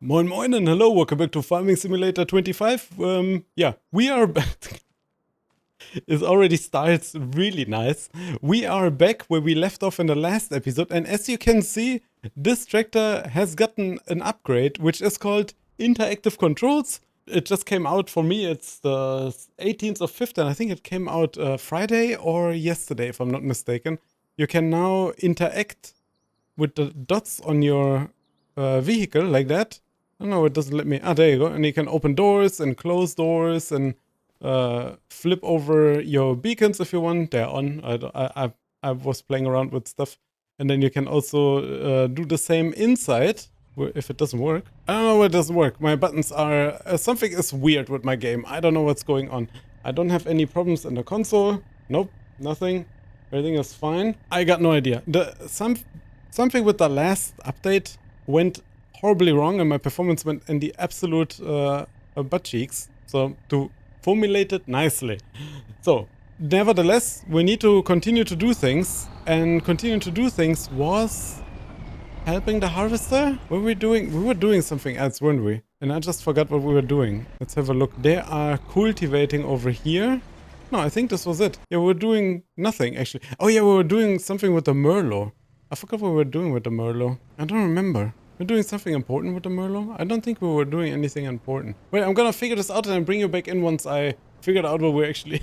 Moin moin and hello, welcome back to Farming Simulator 25. Yeah, we are back. It already starts really nice. We are back where we left off in the last episode, and as you can see, this tractor has gotten an upgrade, which is called Interactive Controls. It just came out for me, it's the 18th of 5th, and I think it came out Friday or yesterday, if I'm not mistaken. You can now interact with the dots on your vehicle like that. Oh no, it doesn't let me. Ah, there you go. And you can open doors and close doors and flip over your beacons if you want. They're on. I was playing around with stuff. And then you can also do the same inside if it doesn't work. I don't know why it doesn't work. My buttons are... something is weird with my game. I don't know what's going on. I don't have any problems in the console. Nope, nothing. Everything is fine. I got no idea. Something with the last update went horribly wrong and my performance went in the absolute butt cheeks. So to formulate it nicely. So nevertheless, we need to continue to do things, and continue to do things was helping the harvester. What were we doing? We were doing something else, weren't we? And I just forgot what we were doing. Let's have a look. They are cultivating over here. No, I think this was it. Yeah, we were doing nothing actually. Oh yeah, we were doing something with the Merlot. I forgot what we were doing with the Merlot. I don't remember. We're doing something important with the Merlot? I don't think we were doing anything important. Wait, I'm gonna figure this out and then bring you back in once I figured out what we're actually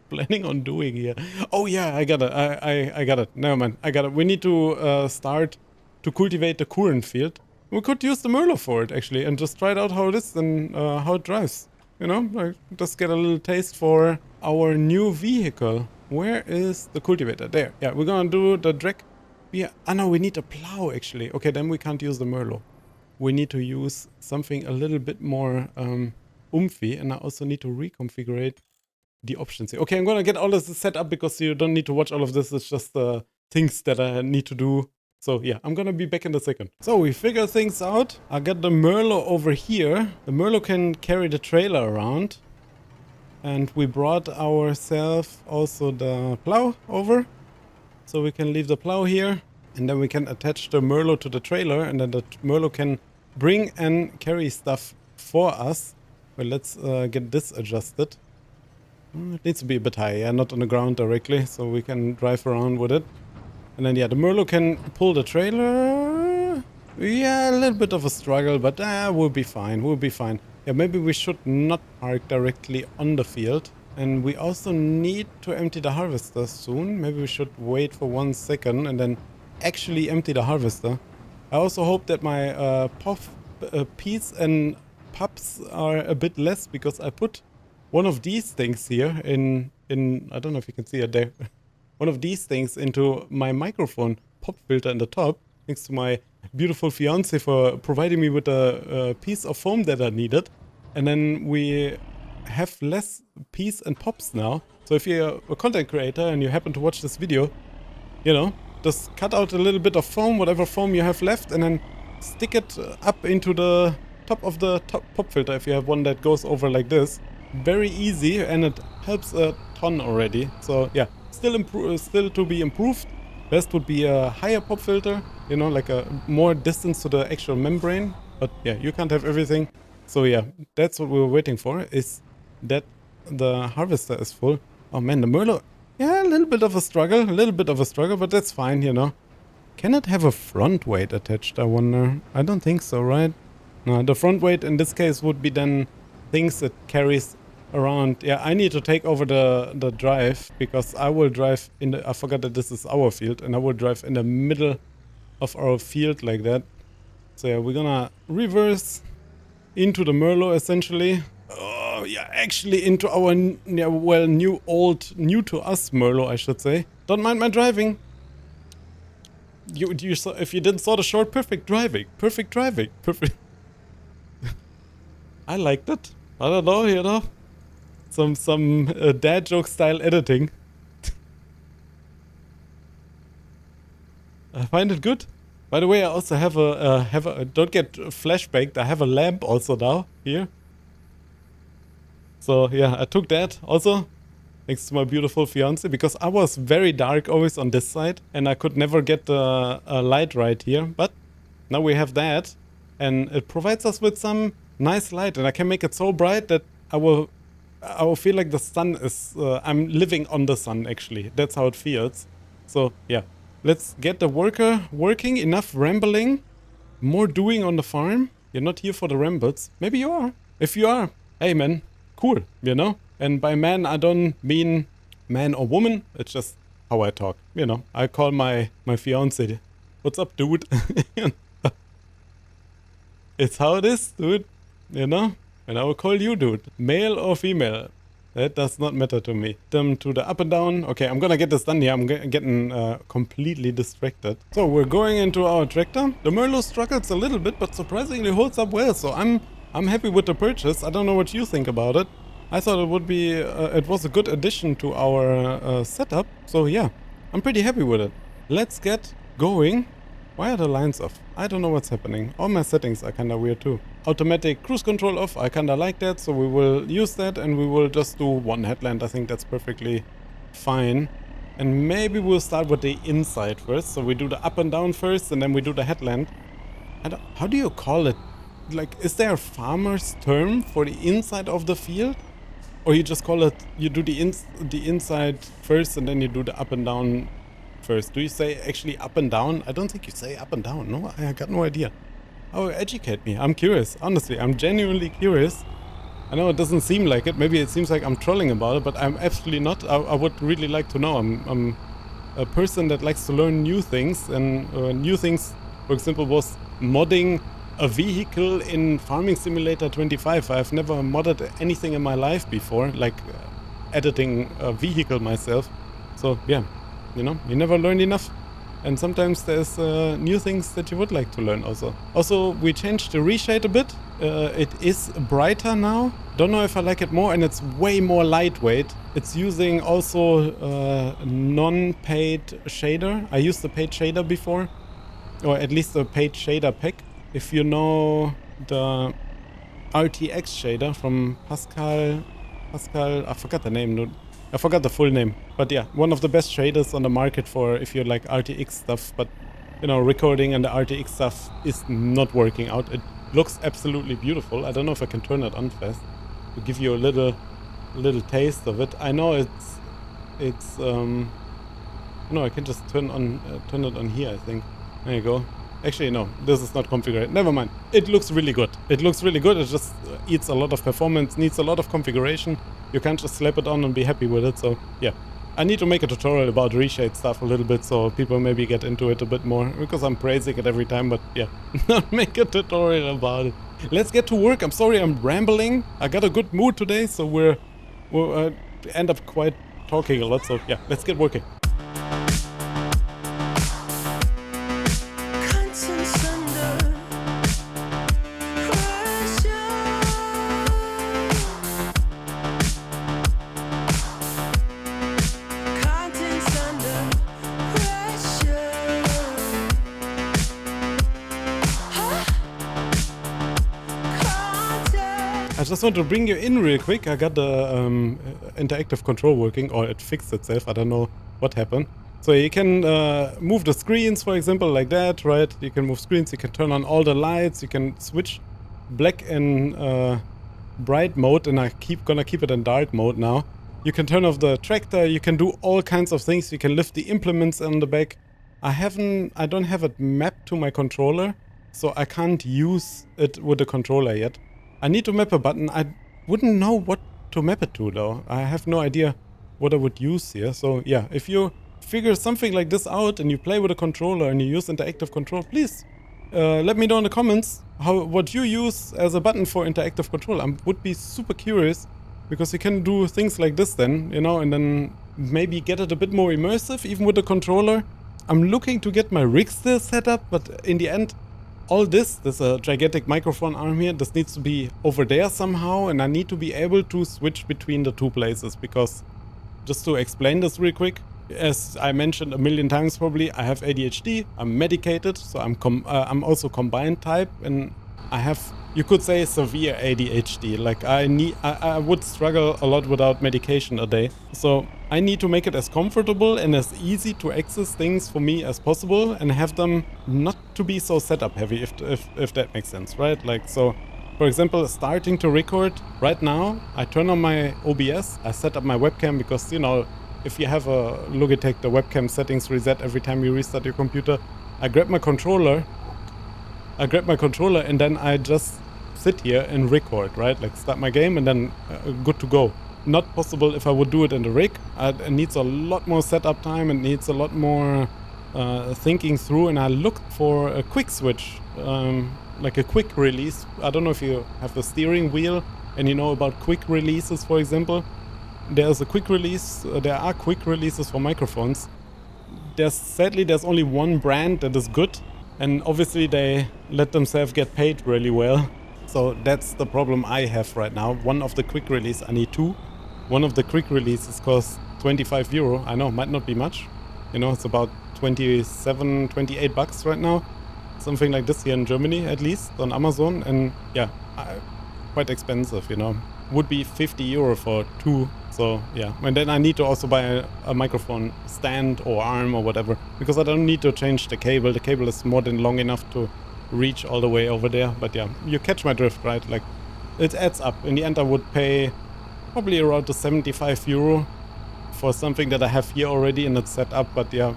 planning on doing here. Oh yeah, I got it. I got it. Never mind. I got it. We need to start to cultivate the current field. We could use the Merlot for it actually and just try it out how it is and how it drives. You know, like just get a little taste for our new vehicle. Where is the cultivator? There. Yeah, we're gonna do the drag. Yeah, no, we need a plow actually. Okay, then we can't use the Merlot. We need to use something a little bit more oomphy, and I also need to reconfigure the options here. Okay, I'm gonna get all of this set up because you don't need to watch all of this. It's just things that I need to do. So yeah, I'm gonna be back in a second. So we figure things out. I got the Merlot over here. The Merlot can carry the trailer around. And we brought ourselves also the plow over. So we can leave the plow here, and then we can attach the Merlot to the trailer, and then the Merlot can bring and carry stuff for us. Well, let's get this adjusted. It needs to be a bit high, yeah, not on the ground directly, so we can drive around with it. And then, yeah, the Merlot can pull the trailer. Yeah, a little bit of a struggle, but we'll be fine, we'll be fine. Yeah, maybe we should not park directly on the field. And we also need to empty the harvester soon. Maybe we should wait for 1 second and then actually empty the harvester. I also hope that my peas and pups are a bit less because I put one of these things here in I don't know if you can see it there. One of these things into my microphone pop filter in the top. Thanks to my beautiful fiance for providing me with a piece of foam that I needed. And then we have less peas and pops now. So if you're a content creator and you happen to watch this video, you know, just cut out a little bit of foam, whatever foam you have left, and then stick it up into the top of the pop filter if you have one that goes over like this. Very easy, and it helps a ton already. So yeah, still to be improved. Best would be a higher pop filter, you know, like a more distance to the actual membrane. But yeah, you can't have everything. So yeah, that's what we were waiting for, is that the harvester is full. Oh man, the Merlot. Yeah, a little bit of a struggle, but that's fine, you know. Can it have a front weight attached, I wonder? I don't think so, right? No, the front weight in this case would be then things it carries around. Yeah, I need to take over the drive because I will drive in the... I forgot that this is our field, and I will drive in the middle of our field like that. So yeah, we're gonna reverse into the Merlot essentially. Oh, yeah, actually into our, yeah, well, new to us Merlot, I should say. Don't mind my driving. You saw, if you didn't saw the short, perfect driving. I liked it. I don't know, you know, some dad joke style editing. I find it good. By the way, I also have a don't get flashbanged. I have a lamp also now here. So yeah, I took that also, thanks to my beautiful fiance, because I was very dark always on this side and I could never get the light right here. But now we have that. and it provides us with some nice light, and I can make it so bright that I will feel like the sun is, I'm living on the sun actually. That's how it feels. So yeah, let's get the worker working. Enough rambling, more doing on the farm. You're not here for the rambles. Maybe you are. If you are, hey man, cool, you know? And by man, I don't mean man or woman. It's just how I talk, you know? I call my fiance, what's up, dude? It's how it is, dude, you know? And I will call you dude, male or female. That does not matter to me. Them to the up and down. Okay, I'm gonna get this done here. I'm getting completely distracted. So we're going into our tractor. The Merlot struggles a little bit, but surprisingly holds up well. So I'm happy with the purchase. I don't know what you think about it. I thought it would be, it was a good addition to our setup. So yeah, I'm pretty happy with it. Let's get going. Why are the lines off? I don't know what's happening. All my settings are kinda weird too. Automatic cruise control off, I kinda like that, so we will use that and we will just do one headland. I think that's perfectly fine. And maybe we'll start with the inside first. So we do the up and down first and then we do the headland. How do you call it? Like, is there a farmer's term for the inside of the field? Or you just call it, you do the inside first and then you do the up and down first? Do you say actually up and down? I don't think you say up and down. No, I got no idea. Oh, educate me. I'm curious. Honestly, I'm genuinely curious. I know it doesn't seem like it. Maybe it seems like I'm trolling about it, but I'm absolutely not. I would really like to know. I'm a person that likes to learn new things, and new things, for example, was modding a vehicle in Farming Simulator 25. I've never modded anything in my life before, like editing a vehicle myself. So yeah, you know, you never learn enough. And sometimes there's new things that you would like to learn also. Also, we changed the reshade a bit. It is brighter now. Don't know if I like it more, and it's way more lightweight. It's using also non-paid shader. I used the paid shader before, or at least the paid shader pack. If you know the RTX shader from Pascal, I forgot the name. I forgot the full name, but yeah, one of the best shaders on the market for if you like RTX stuff, but you know, recording and the RTX stuff is not working out. It looks absolutely beautiful. I don't know if I can turn it on fast to give you a little taste of it. I know it's no, I can just turn it on here, I think. There you go. Actually, no, this is not configured. Never mind. It looks really good. It looks really good. It just eats a lot of performance, needs a lot of configuration. You can't just slap it on and be happy with it. So yeah, I need to make a tutorial about reshade stuff a little bit so people maybe get into it a bit more, because I'm praising it every time, but yeah, not make a tutorial about it. Let's get to work. I'm sorry I'm rambling. I got a good mood today, so we'll end up quite talking a lot. So yeah, let's get working. I just want to bring you in real quick. I got the interactive control working, or it fixed itself. I don't know what happened. So you can move the screens, for example, like that, right? You can move screens, you can turn on all the lights, you can switch black and bright mode, and gonna keep it in dark mode now. You can turn off the tractor, you can do all kinds of things. You can lift the implements on the back. I don't have it mapped to my controller, so I can't use it with the controller yet. I need to map a button. I wouldn't know what to map it to though. I have no idea what I would use here. So yeah, if you figure something like this out and you play with a controller and you use interactive control, please let me know in the comments what you use as a button for interactive control. I would be super curious, because you can do things like this then, you know, and then maybe get it a bit more immersive even with the controller. I'm looking to get my rig still set up, but in the end, all there's a gigantic microphone arm here. This needs to be over there somehow, and I need to be able to switch between the two places, because just to explain this real quick, as I mentioned a million times probably, I have ADHD, I'm medicated, so I'm also combined type, and I have you could say severe ADHD. Like I would struggle a lot without medication a day. So I need to make it as comfortable and as easy to access things for me as possible, and have them not to be so setup heavy, if that makes sense, right? Like, so for example, starting to record right now, I turn on my OBS, I set up my webcam, because, you know, if you have a Logitech, the webcam settings reset every time you restart your computer. I grab my controller, and then I just sit here and record, right? Like, start my game and then good to go. Not possible if I would do it in the rig. It needs a lot more setup time, it needs a lot more thinking through, and I looked for a quick switch, like a quick release. I don't know if you have the steering wheel and you know about quick releases, for example. There's a quick release, there are quick releases for microphones. Sadly, there's only one brand that is good, and obviously they let themselves get paid really well. So that's the problem I have right now. One of the quick release, I need two. One of the quick releases costs 25 euro. I know, might not be much. You know, it's about 27, 28 bucks right now. Something like this here in Germany, at least, on Amazon. And yeah, quite expensive, you know. Would be 50 euro for two. So yeah, and then I need to also buy a microphone stand or arm or whatever, because I don't need to change the cable. The cable is more than long enough to reach all the way over there. But yeah, you catch my drift, right? Like, it adds up. In the end, I would pay probably around the 75 euro for something that I have here already and it's set up. But yeah,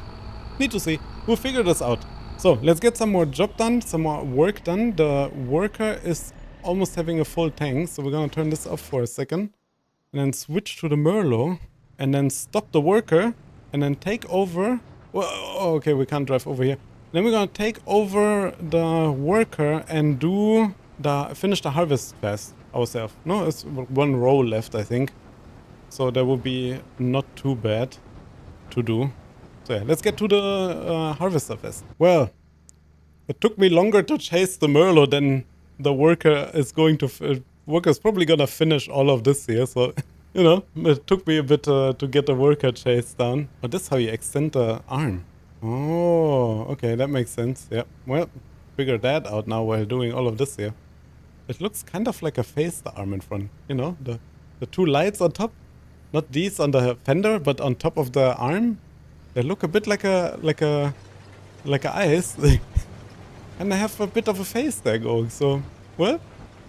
need to see. We'll figure this out. So let's get some more job done, some more work done. The worker is almost having a full tank, so we're gonna turn this off for a second and then switch to the Merlot and then stop the worker and then take over. Well, okay, we can't drive over here. Then we're gonna take over the worker and finish the harvest fast ourselves. No, it's one row left, I think. So that would be not too bad to do. So yeah, let's get to the harvester fest. Well, it took me longer to chase the Merlot than the worker is going to. Worker's probably gonna finish all of this here, so you know, it took me a bit to get the worker chase down. But this is how you extend the arm. Oh, okay, that makes sense. Yeah, well, figure that out now while doing all of this here. It looks kind of like a phased arm in front. You know, the two lights on top, not these on the fender, but on top of the arm. They look a bit like a eyes. And I have a bit of a face there going, so, well,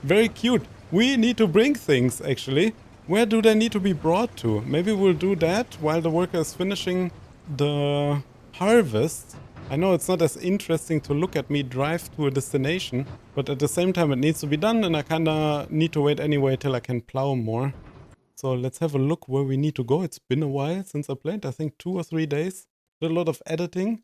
very cute. We need to bring things, actually. Where do they need to be brought to? Maybe we'll do that while the worker is finishing the harvest. I know it's not as interesting to look at me drive to a destination, but at the same time it needs to be done, and I kinda need to wait anyway till I can plow more. So let's have a look where we need to go. It's been a while since I played, I think 2 or 3 days. Did a lot of editing,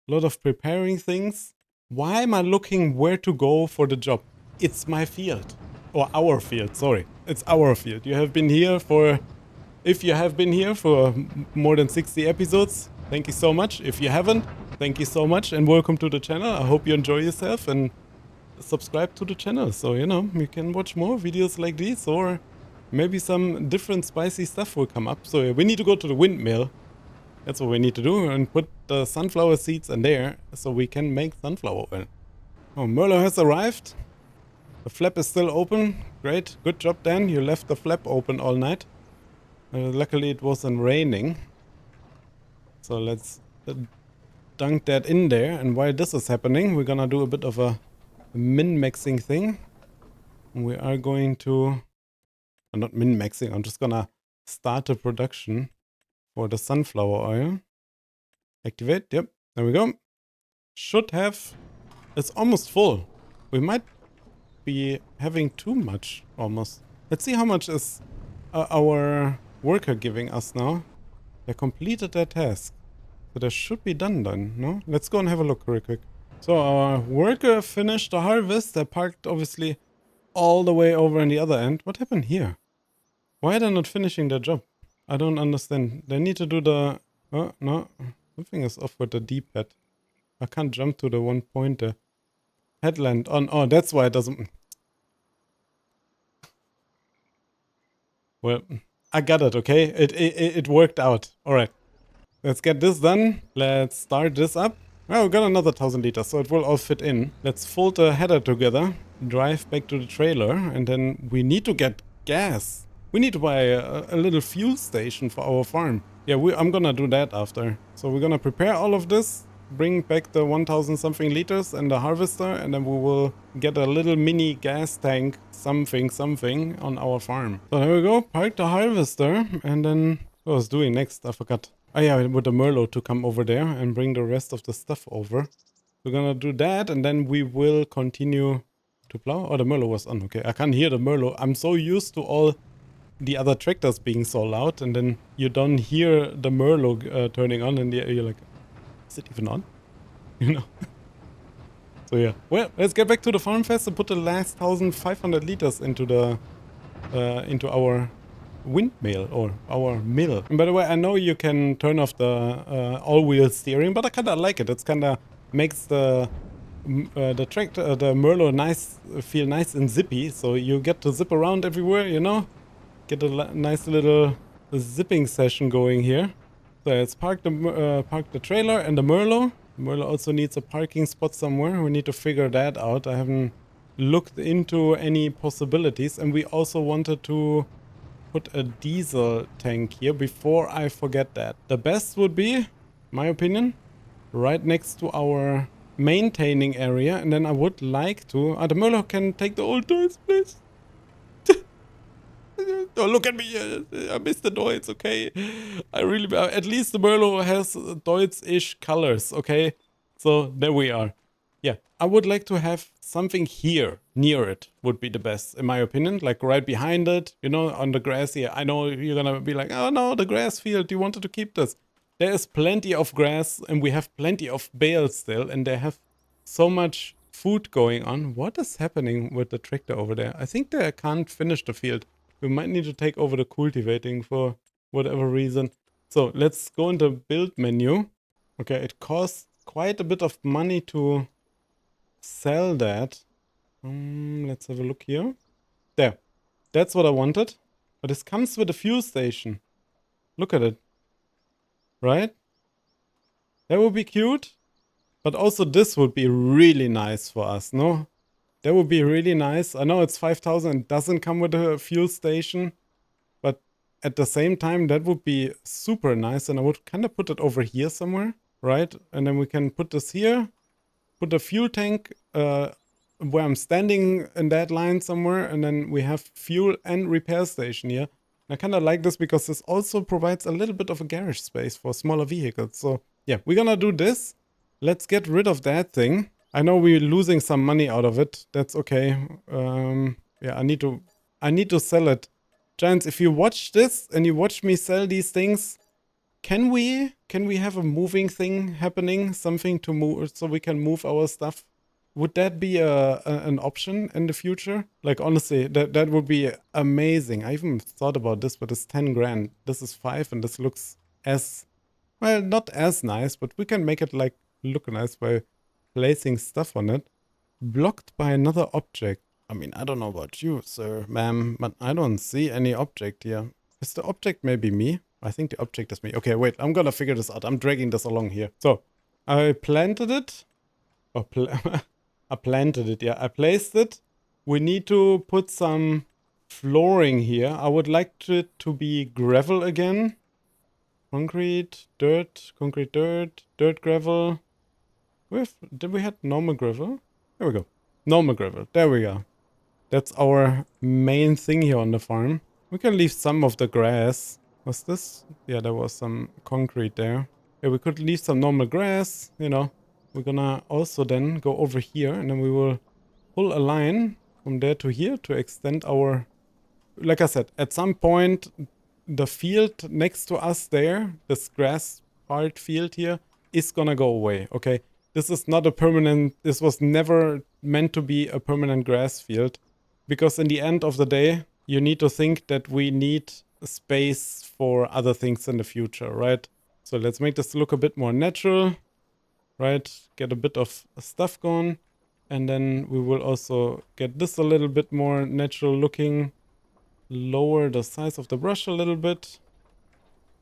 a lot of preparing things. Why am I looking where to go for the job? It's my field. Or our field, sorry. It's our field. You have been here for... If you have been here for more than 60 episodes, thank you so much. If you haven't, thank you so much and welcome to the channel. I hope you enjoy yourself and subscribe to the channel. So, you know, you can watch more videos like these, or maybe some different spicy stuff will come up. So we need to go to the windmill. That's what we need to do, and put the sunflower seeds in there so we can make sunflower oil. Oh, Merlot has arrived. The flap is still open. Great, good job Dan. You left the flap open all night. Luckily it wasn't raining. So let's dunk that in there. And while this is happening, we're gonna do a bit of a min-maxing thing. We are going to... not min-maxing, I'm just gonna start the production for the sunflower oil. Activate, yep, there we go. Should have... it's almost full. We might be having too much, almost. Let's see how much is our worker giving us now. They completed their task. So they should be done then, no? Let's go and have a look real quick. So our worker finished the harvest. They parked, obviously, all the way over on the other end. What happened here? Why are they not finishing their job? I don't understand. They need to do the... oh, no. Something is off with the D-pad. I can't jump to the one pointer. Headland on. Oh, that's why it doesn't... well, I got it, okay? It worked out. Alright. Let's get this done. Let's start this up. Well, we got another 1000 liters, so it will all fit in. Let's fold the header together, drive back to the trailer, and then we need to get gas. We need to buy a little fuel station for our farm. Yeah, I'm gonna do that after. So we're gonna prepare all of this, bring back the 1000 something liters and the harvester, and then we will get a little mini gas tank something on our farm. So there we go, park the harvester, and then what I was doing next, I forgot. Oh yeah, with the Merlot to come over there and bring the rest of the stuff over. We're gonna do that, and then we will continue to plow. Oh, the Merlot was on, okay. I can't hear the Merlot. I'm so used to all the other tractors being so loud, and then you don't hear the Merlot turning on, and you're like, is it even on? You know? So yeah. Well, let's get back to the farm fest and put the last 1500 liters into our windmill or our mill. And by the way, I know you can turn off the all-wheel steering, but I kind of like it. It's kind of makes the tractor, the Merlot, feel nice and zippy. So you get to zip around everywhere, you know. Get a nice little zipping session going here. So let's park the trailer and the Merlot. The Merlot also needs a parking spot somewhere. We need to figure that out. I haven't looked into any possibilities, and we also wanted to put a diesel tank here before I forget that. The best would be, my opinion, right next to our maintaining area, and then I would like to... the Merlot can take the old toys, please. Don't look at me, I missed the Deutz, okay? I really... at least the Merlot has Deutz-ish colors, okay? So, there we are. Yeah, I would like to have something here, near it, would be the best, in my opinion. Like, right behind it, you know, on the grass here. I know you're gonna be like, oh no, the grass field, you wanted to keep this. There is plenty of grass, and we have plenty of bales still, and they have so much food going on. What is happening with the tractor over there? I think they can't finish the field. We might need to take over the cultivating for whatever reason. So let's go into build menu. Okay, it costs quite a bit of money to sell that. Let's have a look here. There. That's what I wanted. But this comes with a fuel station. Look at it. Right? That would be cute. But also this would be really nice for us, no? That would be really nice. I know it's 5,000 and doesn't come with a fuel station. But at the same time, that would be super nice. And I would kind of put it over here somewhere, right? And then we can put this here. Put a fuel tank where I'm standing in that line somewhere. And then we have fuel and repair station here. And I kind of like this because this also provides a little bit of a garage space for smaller vehicles. So yeah, we're gonna do this. Let's get rid of that thing. I know we're losing some money out of it. That's okay. Yeah, I need to sell it. Giants, if you watch this and you watch me sell these things, can we have a moving thing happening? Something to move so we can move our stuff? Would that be an option in the future? Like honestly, that would be amazing. I even thought about this, but it's 10 grand. This is 5 and this looks as, well, not as nice, but we can make it like look nice by placing stuff on it. Blocked by another object. I mean, I don't know about you, sir, ma'am, but I don't see any object here. Is the object maybe me? I think the object is me. Okay, wait, I'm gonna figure this out. I'm dragging this along here. So, I planted it. Oh, I planted it, yeah. I placed it. We need to put some flooring here. I would like it to be gravel again. Concrete, dirt, dirt, gravel. Did we have normal gravel? There we go. Normal gravel. There we go. That's our main thing here on the farm. We can leave some of the grass. Was this? Yeah, there was some concrete there. Yeah, we could leave some normal grass, you know. We're gonna also then go over here and then we will pull a line from there to here to extend our... Like I said, at some point, the field next to us there, this grass part field here, is gonna go away, okay? This is not a permanent, this was never meant to be a permanent grass field. Because in the end of the day, you need to think that we need space for other things in the future, right? So let's make this look a bit more natural, right? Get a bit of stuff going. And then we will also get this a little bit more natural looking. Lower the size of the brush a little bit.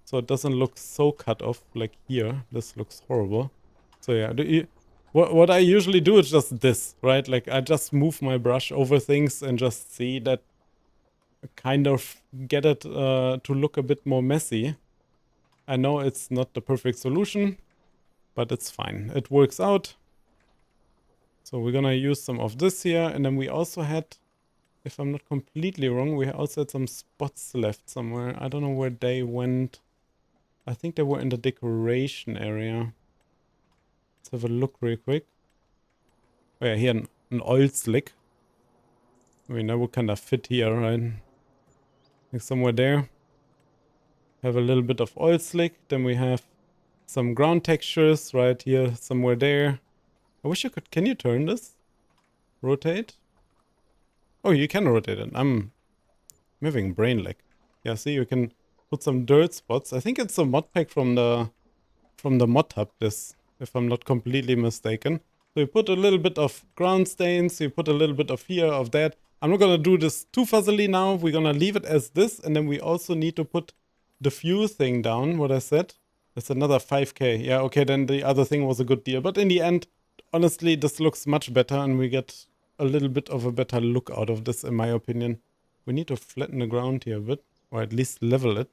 So it doesn't look so cut off like here. This looks horrible. So yeah, what I usually do is just this, right? Like I just move my brush over things and just see that, kind of get it to look a bit more messy. I know it's not the perfect solution, but it's fine. It works out. So we're gonna use some of this here, and then we also had, if I'm not completely wrong, we also had some spots left somewhere. I don't know where they went. I think they were in the decoration area. Let's have a look real quick. Oh yeah, here an oil slick. I mean, that would kind of fit here, right? Like somewhere there. Have a little bit of oil slick. Then we have some ground textures right here, somewhere there. I wish you could, can you turn this? Rotate? Oh, you can rotate it. I'm having brain lag. Yeah, see, you can put some dirt spots. I think it's a mod pack from the mod hub, this, if I'm not completely mistaken. So you put a little bit of ground stains, you put a little bit of here, of that. I'm not gonna do this too fuzzily now. We're gonna leave it as this, and then we also need to put the fuse thing down, what I said. That's another 5k. Yeah, okay, then the other thing was a good deal. But in the end, honestly, this looks much better, and we get a little bit of a better look out of this, in my opinion. We need to flatten the ground here a bit, or at least level it.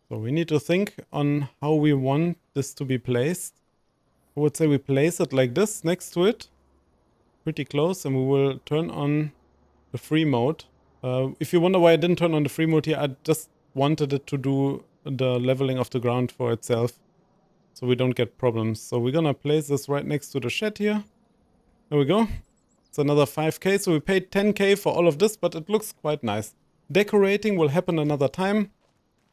So we need to think on how we want this to be placed. I would say we place it like this next to it. Pretty close, and we will turn on the free mode. If you wonder why I didn't turn on the free mode here, I just wanted it to do the leveling of the ground for itself, so we don't get problems. So we're gonna place this right next to the shed here. There we go. It's another 5k, so we paid 10k for all of this, but it looks quite nice. Decorating will happen another time.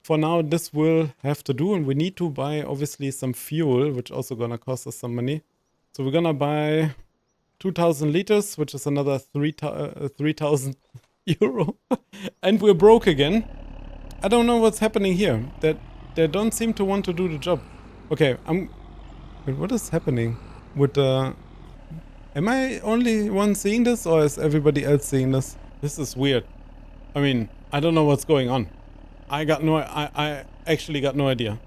For now, this will have to do, and we need to buy, obviously, some fuel, which also gonna cost us some money. So we're gonna buy 2,000 liters, which is another 3,000 euro. And we're broke again. I don't know what's happening here. That they don't seem to want to do the job. Okay, wait, what is happening with the... Am I only one seeing this, or is everybody else seeing this? This is weird. I mean, I don't know what's going on. I actually got no idea.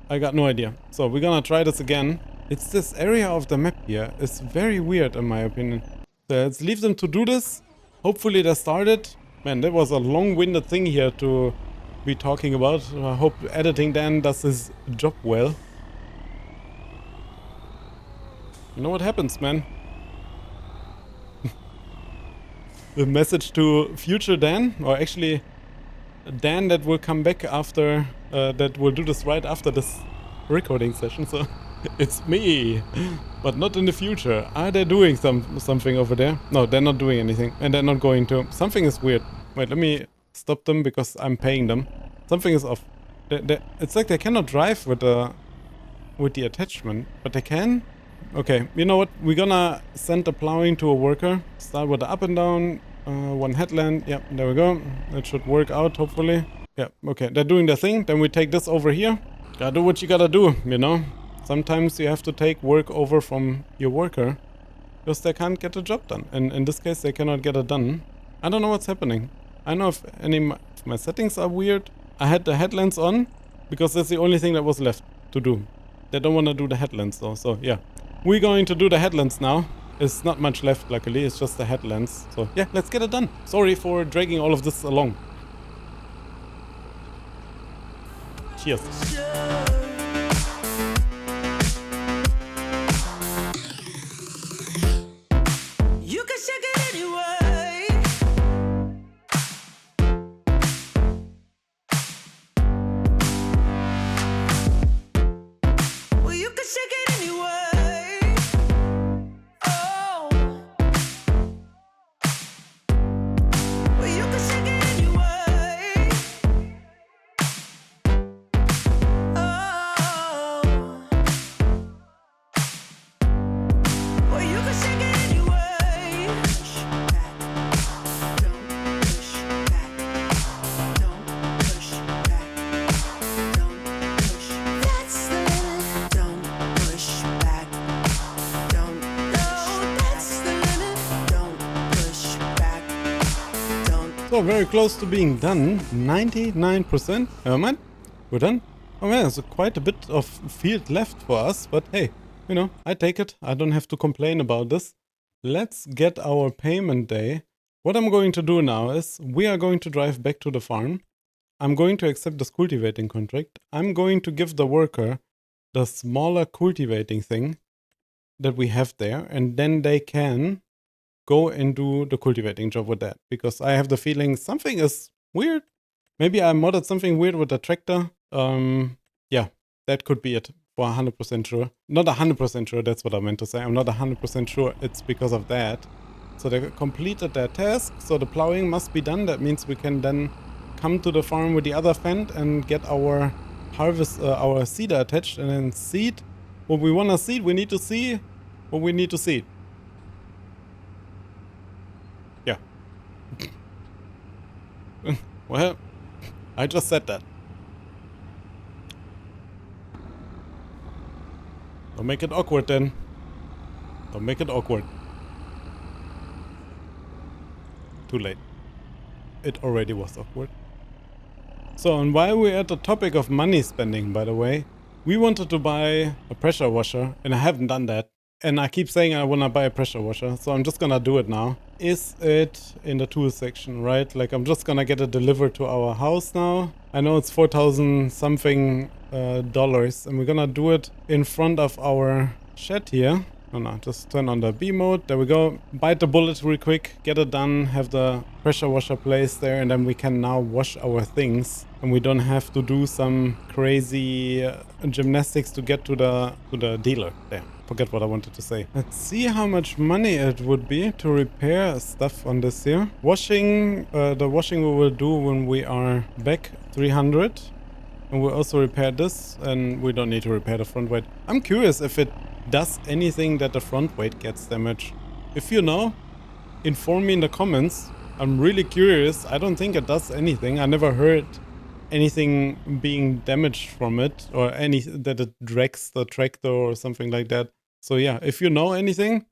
I got no idea. So we're gonna try this again. It's this area of the map here. It's very weird in my opinion. So let's leave them to do this. Hopefully they started. Man, that was a long-winded thing here to be talking about. I hope editing Dan does his job well. You know what happens, man? The message to future Dan, or actually Dan that will come back after, that will do this right after this recording session. So it's me, but not in the future. Are they doing something over there? No, they're not doing anything, and they're not going to. Something is weird. Wait, let me stop them because I'm paying them. Something is off. It's like they cannot drive with the attachment, but they can. Okay, you know what? We're gonna send the plowing to a worker. Start with the up and down. One headland. Yep, there we go. That should work out, hopefully. Yeah, okay. They're doing their thing. Then we take this over here. Gotta do what you gotta do, you know? Sometimes you have to take work over from your worker because they can't get the job done. And in this case, they cannot get it done. I don't know what's happening. I don't know if if my settings are weird. I had the headlands on because that's the only thing that was left to do. They don't want to do the headlands though, so yeah. We're going to do the headlands now. There's not much left, luckily. It's just the headlands. So yeah, let's get it done. Sorry for dragging all of this along. Cheers. So very close to being done, 99%. Never mind, we're done. Oh man, there's quite a bit of field left for us, but hey, you know, I take it. I don't have to complain about this. Let's get our payment day. What I'm going to do now is we are going to drive back to the farm. I'm going to accept this cultivating contract. I'm going to give the worker the smaller cultivating thing that we have there, and then they can go and do the cultivating job with that, because I have the feeling something is weird. Maybe I modded something weird with the tractor. Yeah, that could be it for 100% sure. Not 100% sure, that's what I meant to say. I'm not 100% sure it's because of that. So they completed their task, so the plowing must be done. That means we can then come to the farm with the other fend and get our harvest, our seeder attached, and then seed what we want to seed. We need to see what we need to seed. Yeah. Well, I just said that. Don't make it awkward then. Don't make it awkward. Too late. It already was awkward. So, and while we're at the topic of money spending, by the way, we wanted to buy a pressure washer, and I haven't done that. And I keep saying I want to buy a pressure washer, so I'm just gonna do it now. Is it in the tools section, right? Like, I'm just gonna get it delivered to our house now. I know it's 4,000 something dollars, and we're gonna do it in front of our shed here. Oh no, just turn on the B mode. There we go. Bite the bullet real quick, get it done, have the pressure washer placed there, and then we can now wash our things. And we don't have to do some crazy gymnastics to get to the dealer. There, forget what I wanted to say. Let's see how much money it would be to repair stuff on this here. Washing, the washing we will do when we are back, 300. And we'll also repair this, and we don't need to repair the front weight. I'm curious if it does anything that the front weight gets damaged. If you know, inform me in the comments. I'm really curious. I don't think it does anything. I never heard anything being damaged from it, or any that it drags the tractor or something like that. So yeah, if you know anything,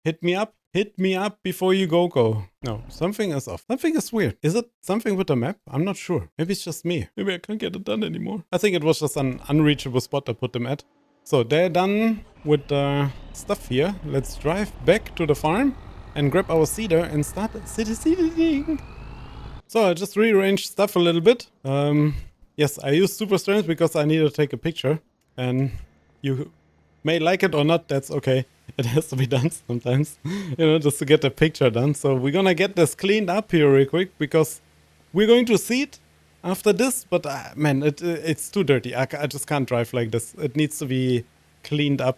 hit me up. Hit me up before you go. No, something is off. Something is weird. Is it something with the map? I'm not sure. Maybe it's just me. Maybe I can't get it done anymore. I think it was just an unreachable spot I put them at. So they're done with the stuff here. Let's drive back to the farm and grab our seeder and start seeding. So I just rearranged stuff a little bit. Yes, I used super strength because I need to take a picture. And you may like it or not, that's okay. It has to be done sometimes, you know, just to get the picture done. So we're gonna get this cleaned up here real quick, because we're going to seed after this. But man, it's too dirty. I just can't drive like this. It needs to be cleaned up.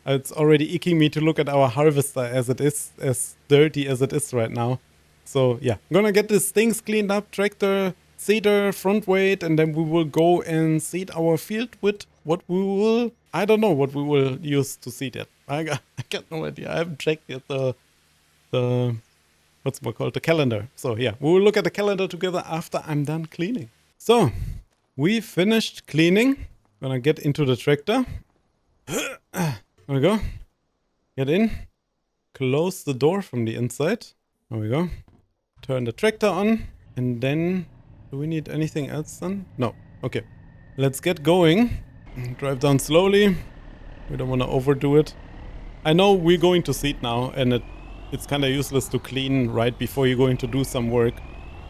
It's already icking me to look at our harvester as it is, as dirty as it is right now. So yeah, I'm gonna get these things cleaned up, tractor, seeder, front weight, and then we will go and seed our field with what we will, I don't know what we will use to seed it. I got no idea. I haven't checked yet the what's it called, the calendar. So yeah, we will look at the calendar together after I'm done cleaning. So we finished cleaning. Gonna get into the tractor. There we go. Get in. Close the door from the inside. There we go. Turn the tractor on. And then, do we need anything else done? No. Okay. Let's get going. Drive down slowly. We don't want to overdo it. I know we're going to seed now, and it's kind of useless to clean right before you're going to do some work.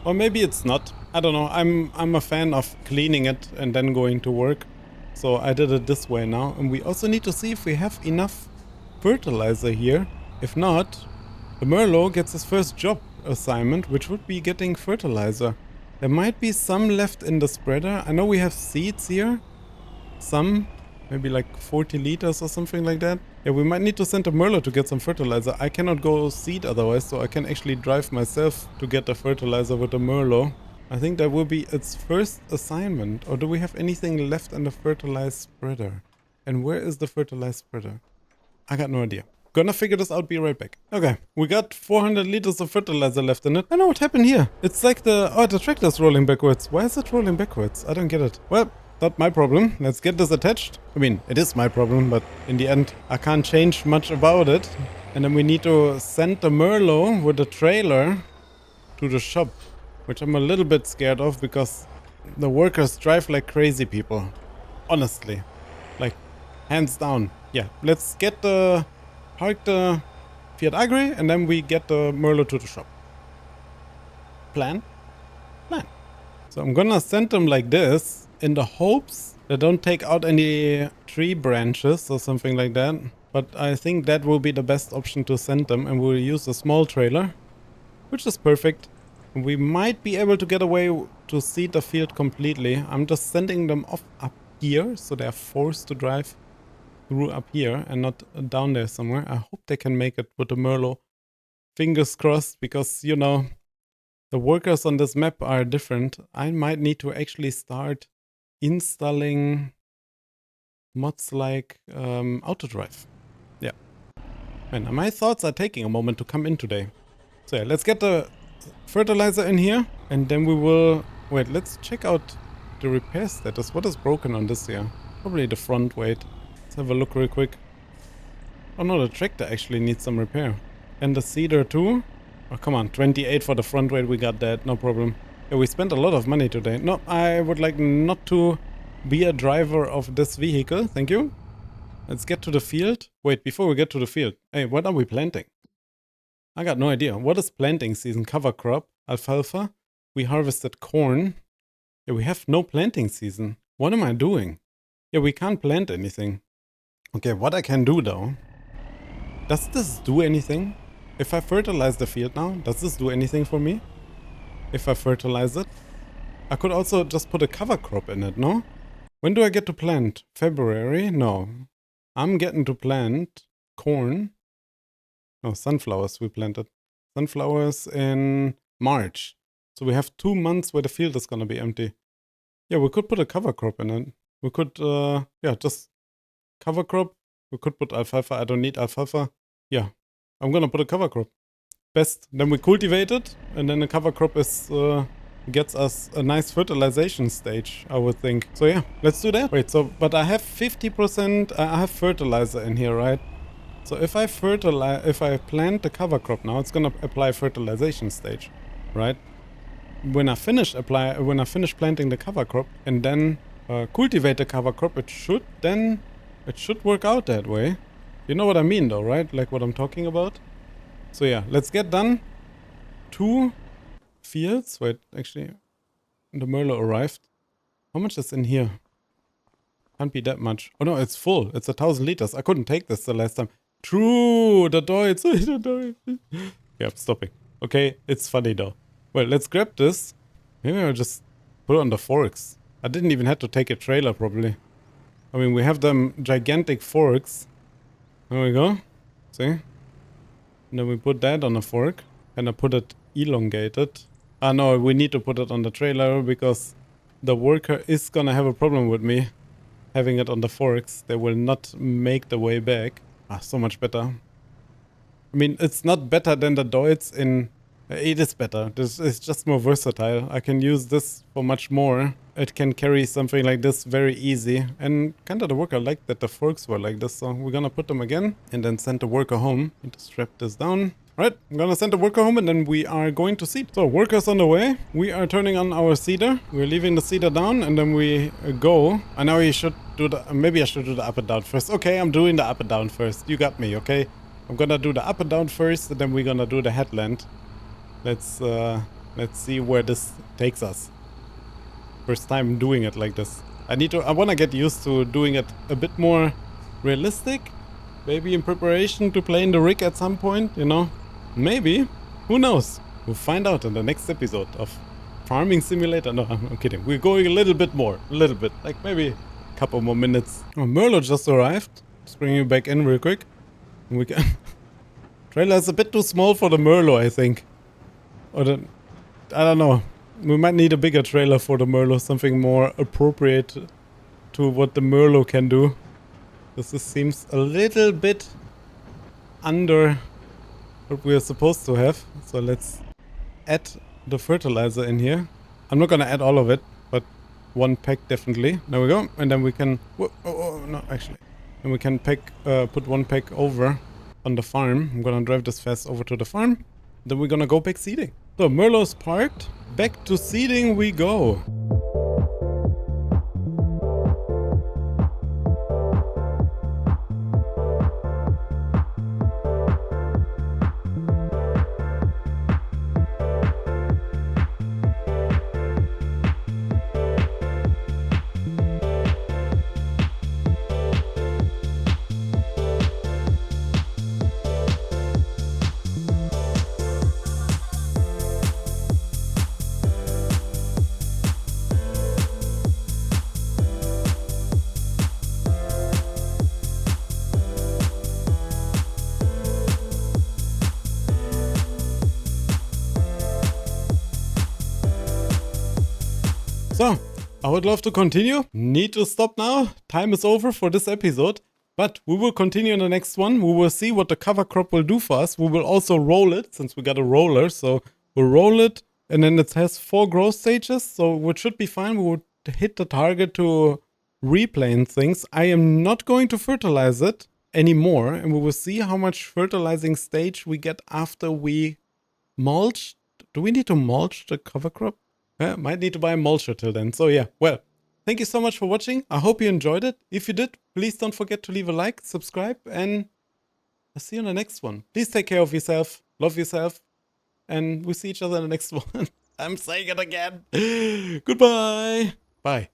Or maybe it's not. I don't know. I'm a fan of cleaning it and then going to work. So I did it this way now. And we also need to see if we have enough fertilizer here. If not, the Merlot gets his first job assignment, which would be getting fertilizer. There might be some left in the spreader. I know we have seeds here. Some, maybe like 40 liters or something like that. Yeah, we might need to send a Merlot to get some fertilizer. I cannot go seed otherwise, so I can actually drive myself to get the fertilizer with the Merlot. I think that will be its first assignment. Or do we have anything left in the fertilized spreader? And where is the fertilized spreader? I got no idea. Gonna figure this out, be right back. Okay, we got 400 liters of fertilizer left in it. I know what happened here. It's like the tractor's rolling backwards. Why is it rolling backwards? I don't get it. Well, not my problem. Let's get this attached. I mean, it is my problem, but in the end, I can't change much about it. And then we need to send the Merlot with the trailer to the shop, which I'm a little bit scared of because the workers drive like crazy people. Honestly. Like, Hands down. Yeah, let's get the... Park the Fiat Agri and then we get the Merlo to the shop. Plan? Plan. So I'm gonna send them like this in the hopes they don't take out any tree branches or something like that. But I think that will be the best option to send them, and we'll use a small trailer, which is perfect. We might be able to get away to seed the field completely. I'm just sending them off up here, so they're forced to drive through up here and not down there somewhere. I hope they can make it with the Merlo. Fingers crossed, because, you know, the workers on this map are different. I might need to actually start installing mods like autodrive. Yeah. Man, my thoughts are taking a moment to come in today. So yeah, let's get the fertilizer in here, and then we will... Wait, let's check out the repair status. What is broken on this here? Probably the front weight. Let's have a look real quick. Oh no, the tractor actually needs some repair. And the seeder too? Oh, come on, 28 for the front weight, we got that, no problem. Yeah, we spent a lot of money today. No, I would like not to be a driver of this vehicle, thank you. Let's get to the field. Wait, before we get to the field, hey, what are we planting? I got no idea. What is planting season? Cover crop, alfalfa. We harvested corn. Yeah, we have no planting season. What am I doing? Yeah, we can't plant anything. Okay, what I can do though. Does this do anything? If I fertilize the field now, does this do anything for me? If I fertilize it? I could also just put a cover crop in it, no? When do I get to plant? February? No. I'm getting to plant corn. No, sunflowers we planted. Sunflowers in March. So we have 2 months where the field is gonna be empty. Yeah, we could put a cover crop in it. We could, yeah, just cover crop. We could put alfalfa. I don't need alfalfa. Yeah, I'm gonna put a cover crop. Best. Then we cultivate it, and then the cover crop is, gets us a nice fertilization stage, I would think. So yeah, let's do that. Wait, so, but I have 50%, I have fertilizer in here, right? So if I plant the cover crop now, it's gonna apply fertilization stage, right? When I finish planting the cover crop and then cultivate the cover crop, it should work out that way. You know what I mean though, right? Like what I'm talking about. So yeah, let's get done. 2 fields. Wait, actually, the Merlo arrived. How much is in here? Can't be that much. Oh no, it's full. It's 1,000 liters. I couldn't take this the last time. True, the Deutsch. Yeah, I'm stopping. Okay, it's funny though. Well, let's grab this. Maybe I'll just put it on the forks. I didn't even have to take a trailer probably. I mean, we have them gigantic forks. There we go. See? And then we put that on a fork. And I put it elongated. Ah no, we need to put it on the trailer because the worker is gonna have a problem with me having it on the forks. They will not make the way back. Ah, so much better. I mean, it's not better than the Deutz in... It is better. This is just more versatile. I can use this for much more. It can carry something like this very easy. And kind of the worker liked that the forks were like this. So we're gonna put them again and then send the worker home. Need to strap this down. Alright, I'm gonna send the worker home and then we are going to seed. So workers on the way. We are turning on our seeder. We're leaving the seeder down and then we go. I know you should do the... Maybe I should do the up and down first. Okay, I'm doing the up and down first. You got me, okay? I'm gonna do the up and down first and then we're gonna do the headland. Let's see where this takes us. First time doing it like this. I wanna get used to doing it a bit more realistic. Maybe in preparation to play in the rig at some point, you know? Maybe. Who knows? We'll find out in the next episode of Farming Simulator. No, I'm kidding. We're going a little bit more. A little bit. Like maybe a couple more minutes. Oh, Merlo just arrived. Just bring you back in real quick. And we can... Trailer is a bit too small for the Merlo, I think. Or the... I don't know. We might need a bigger trailer for the Merlo. Something more appropriate to what the Merlo can do. This seems a little bit under what we are supposed to have. So let's add the fertilizer in here. I'm not gonna add all of it, but 1 pack definitely. There we go. And then we can... Oh, no, actually. And we can put 1 pack over on the farm. I'm gonna drive this fast over to the farm. Then we're gonna go back seeding. So Merlo's parked. Back to seeding we go. So, I would love to continue. Need to stop now. Time is over for this episode. But we will continue in the next one. We will see what the cover crop will do for us. We will also roll it, since we got a roller. So we'll roll it, and then it has 4 growth stages. So it should be fine. We would hit the target to replane things. I am not going to fertilize it anymore. And we will see how much fertilizing stage we get after we mulch. Do we need to mulch the cover crop? Might need to buy a mulcher till then. So yeah, well. Thank you so much for watching. I hope you enjoyed it. If you did, please don't forget to leave a like, subscribe, and I'll see you in the next one. Please take care of yourself, love yourself, and we'll see each other in the next one. I'm saying it again. Goodbye. Bye.